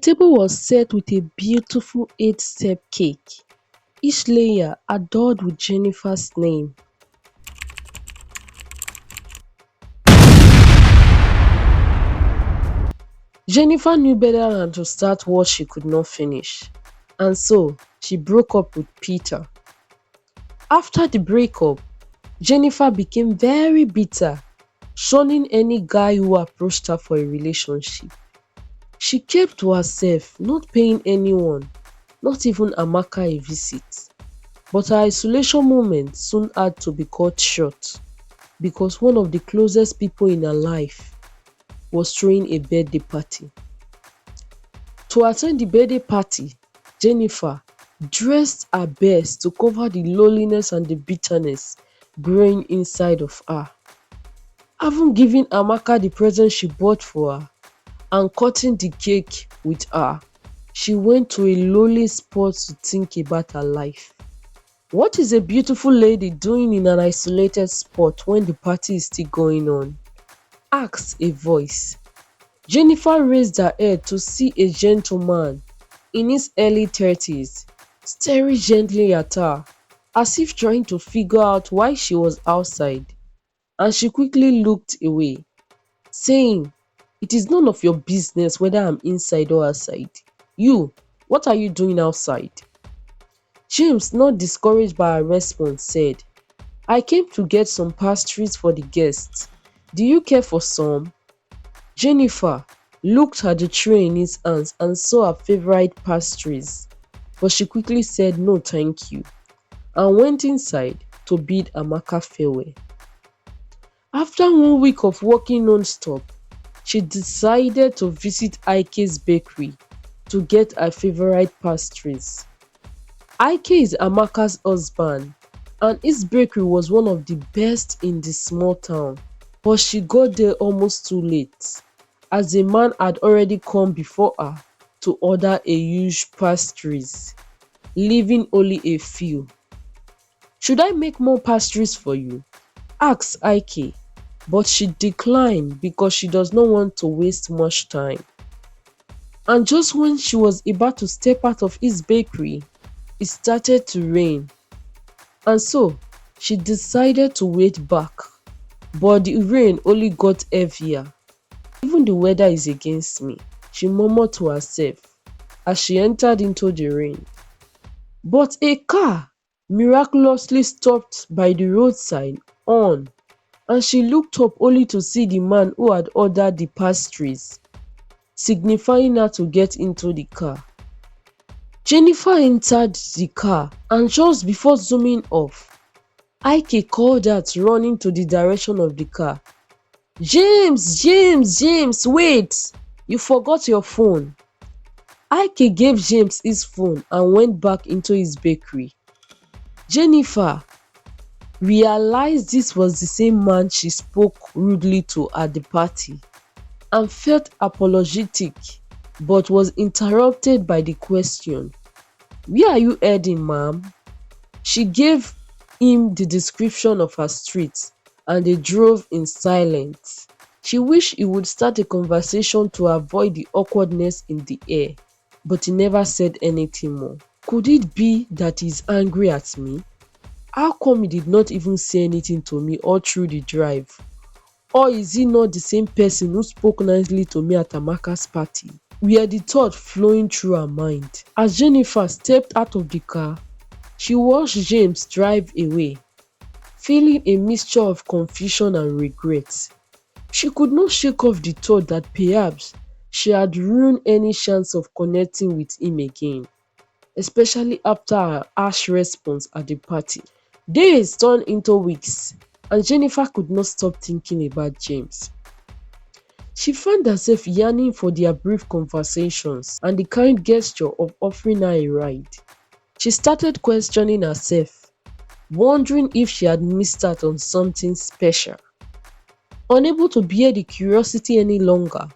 table was set with a beautiful 8-step cake, each layer adorned with Jennifer's name. Jennifer knew better than to start what she could not finish, and so she broke up with Peter. After the breakup, Jennifer became very bitter, shunning any guy who approached her for a relationship. She kept to herself, not paying anyone, not even Amaka, a visit. But her isolation moment soon had to be cut short because one of the closest people in her life was throwing a birthday party. To attend the birthday party, Jennifer dressed her best to cover the loneliness and the bitterness growing inside of her. Having given Amaka the present she bought for her and cutting the cake with her, she went to a lonely spot to think about her life. What is a beautiful lady doing in an isolated spot when the party is still going on? Asked a voice. Jennifer raised her head to see a gentleman in his early 30s staring gently at her, as if trying to figure out why she was outside, and she quickly looked away, saying, "It is none of your business whether I'm inside or outside. You, what are you doing outside?" James, not discouraged by her response, said, "I came to get some pastries for the guests. Do you care for some?" Jennifer looked at the tray in his hands and saw her favorite pastries, but she quickly said no thank you and went inside to bid Amaka farewell. After 1 week of working non-stop, she decided to visit Ike's bakery to get her favorite pastries. Ike is Amaka's husband, and his bakery was one of the best in the small town, but she got there almost too late, as the man had already come before her to order a huge pastries, leaving only a few. "Should I make more pastries for you?" asked Ike, but she declined because she does not want to waste much time. And just when she was about to step out of his bakery, it started to rain, and so she decided to wait back, but the rain only got heavier. "Even the weather is against me," she murmured to herself as she entered into the rain. But a car miraculously stopped by the roadside on, and she looked up only to see the man who had ordered the pastries, signifying her to get into the car. Jennifer entered the car, and just before zooming off, Ike called out running to the direction of the car, "James, James, James, wait! You forgot your phone." Ike gave James his phone and went back into his bakery. Jennifer realized this was the same man she spoke rudely to at the party and felt apologetic, but was interrupted by the question, "Where are you heading, ma'am?" She gave him the description of her street, and they drove in silence. She wished he would start a conversation to avoid the awkwardness in the air, but he never said anything more. Could it be that he's angry at me? How come he did not even say anything to me all through the drive? Or is he not the same person who spoke nicely to me at Amaka's party? Were the thoughts flowing through her mind. As Jennifer stepped out of the car, she watched James drive away, feeling a mixture of confusion and regret. She could not shake off the thought that perhaps she had ruined any chance of connecting with him again, especially after her harsh response at the party. Days turned into weeks, and Jennifer could not stop thinking about James. She found herself yearning for their brief conversations and the kind gesture of offering her a ride. She started questioning herself, wondering if she had missed out on something special. Unable to bear the curiosity any longer,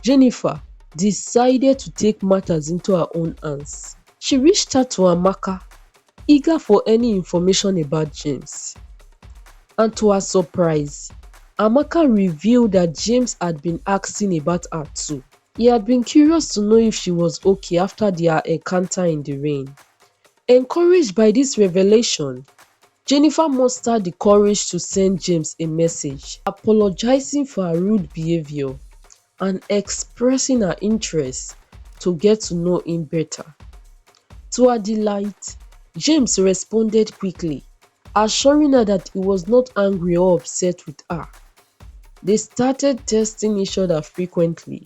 Jennifer decided to take matters into her own hands. She reached out to Amaka, eager for any information about James. And to her surprise, Amaka revealed that James had been asking about her too. He had been curious to know if she was okay after their encounter in the rain. Encouraged by this revelation, Jennifer mustered the courage to send James a message, apologizing for her rude behavior and expressing her interest to get to know him better. To her delight, James responded quickly, assuring her that he was not angry or upset with her. They started texting each other frequently,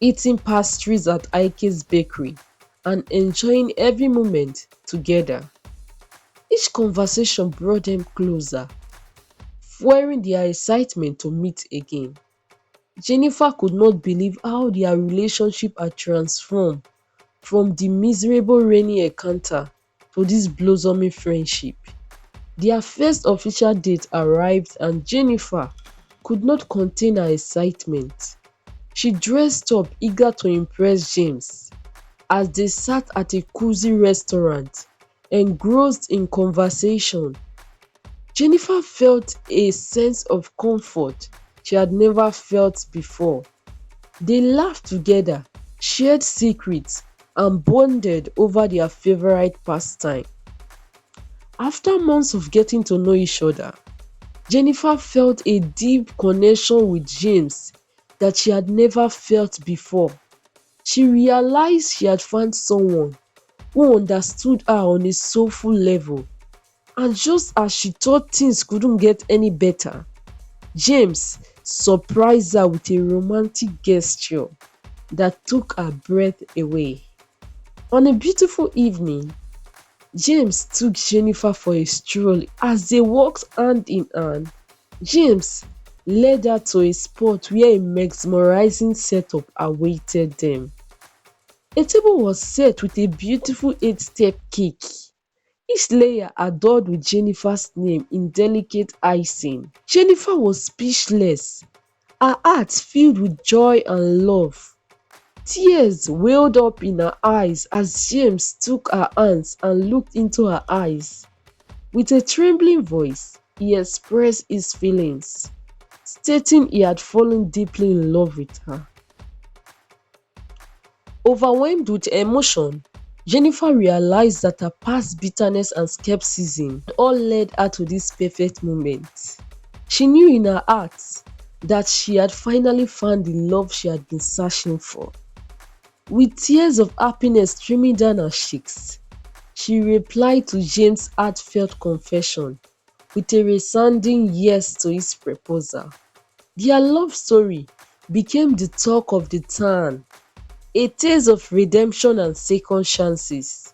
eating pastries at Ike's bakery and enjoying every moment together. Each conversation brought them closer, fueling their excitement to meet again. Jennifer could not believe how their relationship had transformed from the miserable rainy encounter to this blossoming friendship. Their first official date arrived and Jennifer could not contain her excitement. She dressed up eager to impress James as they sat at a cozy restaurant, engrossed in conversation. Jennifer felt a sense of comfort she had never felt before. They laughed together, shared secrets, and bonded over their favorite pastime. After months of getting to know each other, Jennifer felt a deep connection with James that she had never felt before. She realized she had found someone who understood her on a soulful level, and just as she thought things couldn't get any better, James surprised her with a romantic gesture that took her breath away. On a beautiful evening, James took Jennifer for a stroll. As they walked hand in hand, James led her to a spot where a mesmerizing setup awaited them. A table was set with a beautiful eight-step cake, each layer adorned with Jennifer's name in delicate icing. Jennifer was speechless, her heart filled with joy and love. Tears welled up in her eyes as James took her hands and looked into her eyes. With a trembling voice, he expressed his feelings, stating he had fallen deeply in love with her. Overwhelmed with emotion, Jennifer realized that her past bitterness and skepticism had all led her to this perfect moment. She knew in her heart that she had finally found the love she had been searching for. With tears of happiness streaming down her cheeks, she replied to James' heartfelt confession with a resounding yes to his proposal. Their love story became the talk of the town, a tale of redemption and second chances.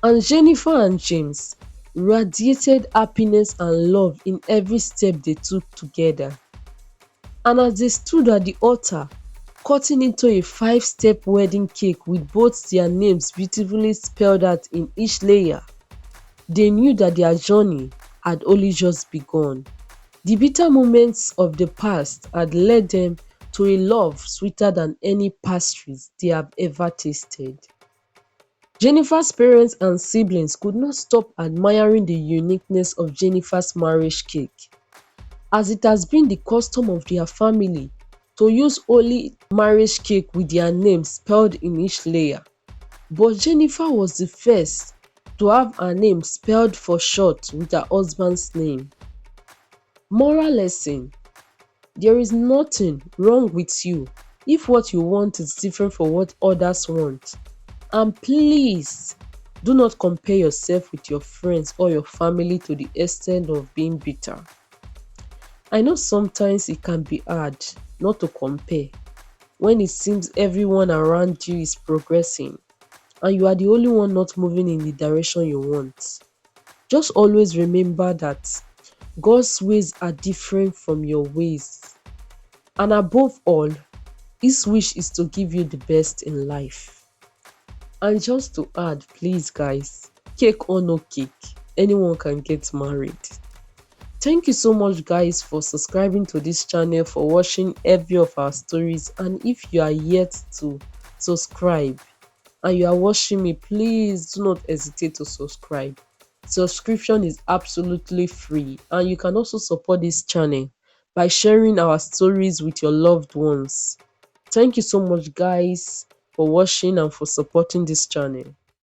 And Jennifer and James radiated happiness and love in every step they took together. And as they stood at the altar, cutting into a five-step wedding cake with both their names beautifully spelled out in each layer, they knew that their journey had only just begun. The bitter moments of the past had led them to a love sweeter than any pastries they have ever tasted. Jennifer's parents and siblings could not stop admiring the uniqueness of Jennifer's marriage cake, as it has been the custom of their family to use only marriage cake with their names spelled in each layer. But Jennifer was the first to have her name spelled for short with her husband's name. Moral lesson: there is nothing wrong with you if what you want is different from what others want. And please do not compare yourself with your friends or your family to the extent of being bitter. I know sometimes it can be hard not to compare when it seems everyone around you is progressing and you are the only one not moving in the direction you want. Just always remember that God's ways are different from your ways. And above all, His wish is to give you the best in life. And just to add, please guys, cake or no cake, anyone can get married. Thank you so much guys for subscribing to this channel, for watching every of our stories. And if you are yet to subscribe and you are watching me, please do not hesitate to subscribe. Subscription is absolutely free, and you can also support this channel by sharing our stories with your loved ones. Thank you so much, guys, for watching and for supporting this channel.